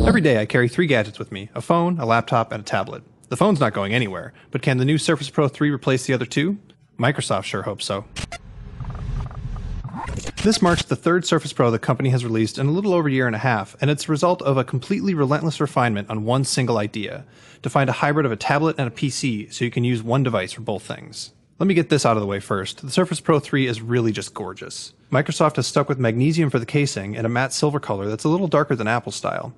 Every day I carry 3 gadgets with me: a phone, a laptop, and a tablet. The phone's not going anywhere, but can the new Surface Pro 3 replace the other two? Microsoft sure hopes so. This marks the third Surface Pro the company has released in a little over a year and a half, and it's a result of a completely relentless refinement on one single idea: to find a hybrid of a tablet and a PC so you can use one device for both things. Let me get this out of the way first. The Surface Pro 3 is really just gorgeous. Microsoft has stuck with magnesium for the casing and a matte silver color that's a little darker than Apple style.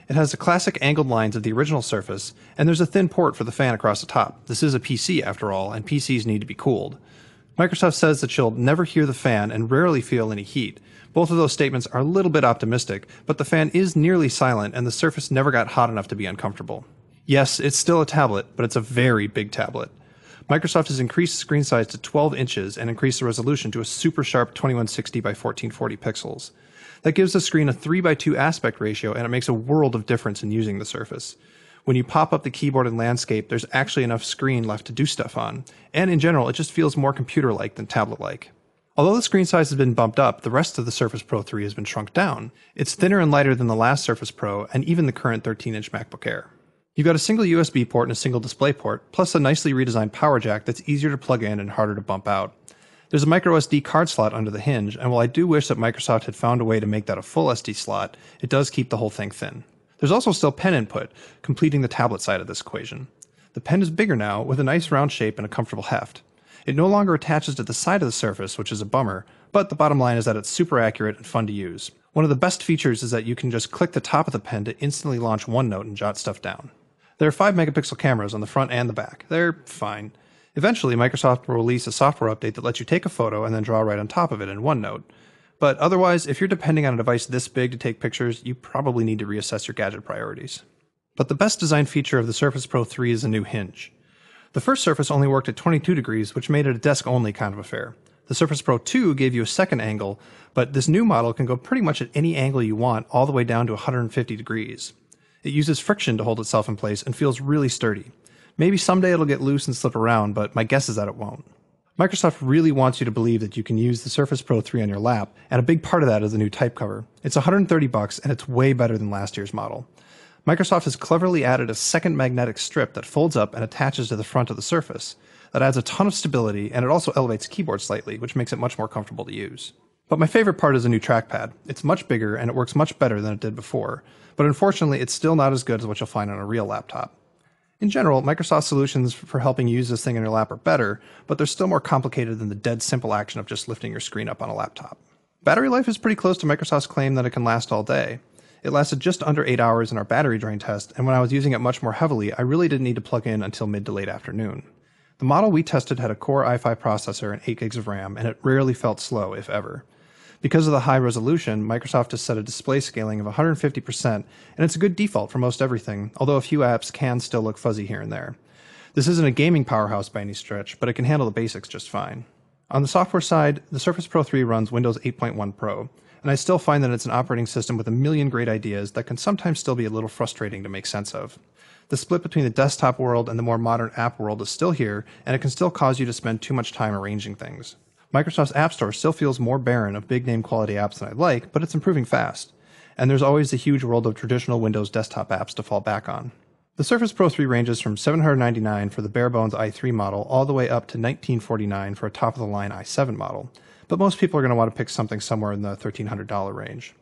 It has the classic angled lines of the original Surface, and there's a thin port for the fan across the top. This is a PC after all, and PCs need to be cooled. Microsoft says that you'll never hear the fan and rarely feel any heat. Both of those statements are a little bit optimistic, but the fan is nearly silent and the Surface never got hot enough to be uncomfortable. Yes, it's still a tablet, but it's a very big tablet. Microsoft has increased the screen size to 12 inches and increased the resolution to a super sharp 2160 by 1440 pixels. That gives the screen a 3:2 aspect ratio, and it makes a world of difference in using the Surface. When you pop up the keyboard and landscape, there's actually enough screen left to do stuff on, and in general, it just feels more computer-like than tablet-like. Although the screen size has been bumped up, the rest of the Surface Pro 3 has been shrunk down. It's thinner and lighter than the last Surface Pro, and even the current 13-inch MacBook Air. You've got a single USB port and a single display port, plus a nicely redesigned power jack that's easier to plug in and harder to bump out. There's a microSD card slot under the hinge, and while I do wish that Microsoft had found a way to make that a full SD slot, it does keep the whole thing thin. There's also still pen input, completing the tablet side of this equation. The pen is bigger now, with a nice round shape and a comfortable heft. It no longer attaches to the side of the Surface, which is a bummer, but the bottom line is that it's super accurate and fun to use. One of the best features is that you can just click the top of the pen to instantly launch OneNote and jot stuff down. There are 5-megapixel cameras on the front and the back. They're fine. Eventually, Microsoft will release a software update that lets you take a photo and then draw right on top of it in OneNote. But otherwise, if you're depending on a device this big to take pictures, you probably need to reassess your gadget priorities. But the best design feature of the Surface Pro 3 is a new hinge. The first Surface only worked at 22 degrees, which made it a desk-only kind of affair. The Surface Pro 2 gave you a second angle, but this new model can go pretty much at any angle you want, all the way down to 150 degrees. It uses friction to hold itself in place and feels really sturdy. Maybe someday it'll get loose and slip around, but my guess is that it won't. Microsoft really wants you to believe that you can use the Surface Pro 3 on your lap, and a big part of that is the new type cover. It's $130 and it's way better than last year's model. Microsoft has cleverly added a second magnetic strip that folds up and attaches to the front of the Surface. That adds a ton of stability, and it also elevates the keyboard slightly, which makes it much more comfortable to use. But my favorite part is the new trackpad. It's much bigger and it works much better than it did before, but unfortunately it's still not as good as what you'll find on a real laptop. In general, Microsoft's solutions for helping you use this thing in your lap are better, but they're still more complicated than the dead simple action of just lifting your screen up on a laptop. Battery life is pretty close to Microsoft's claim that it can last all day. It lasted just under 8 hours in our battery drain test, and when I was using it much more heavily, I really didn't need to plug in until mid to late afternoon. The model we tested had a Core i5 processor and 8 gigs of RAM, and it rarely felt slow, if ever. Because of the high resolution, Microsoft has set a display scaling of 150%, and it's a good default for most everything, although a few apps can still look fuzzy here and there. This isn't a gaming powerhouse by any stretch, but it can handle the basics just fine. On the software side, the Surface Pro 3 runs Windows 8.1 Pro, and I still find that it's an operating system with a million great ideas that can sometimes still be a little frustrating to make sense of. The split between the desktop world and the more modern app world is still here, and it can still cause you to spend too much time arranging things. Microsoft's App Store still feels more barren of big-name quality apps than I'd like, but it's improving fast. And there's always the huge world of traditional Windows desktop apps to fall back on. The Surface Pro 3 ranges from $799 for the bare-bones i3 model all the way up to $1,949 for a top-of-the-line i7 model, but most people are going to want to pick something somewhere in the $1,300 range.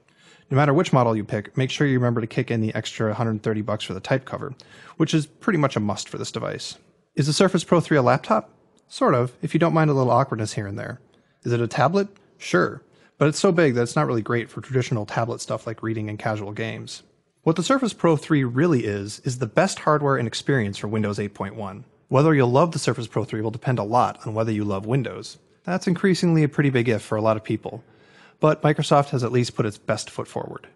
No matter which model you pick, make sure you remember to kick in the extra $130 for the type cover, which is pretty much a must for this device. Is the Surface Pro 3 a laptop? Sort of, if you don't mind a little awkwardness here and there. Is it a tablet? Sure, but it's so big that it's not really great for traditional tablet stuff like reading and casual games. What the Surface Pro 3 really is the best hardware and experience for Windows 8.1. Whether you'll love the Surface Pro 3 will depend a lot on whether you love Windows. That's increasingly a pretty big if for a lot of people, but Microsoft has at least put its best foot forward.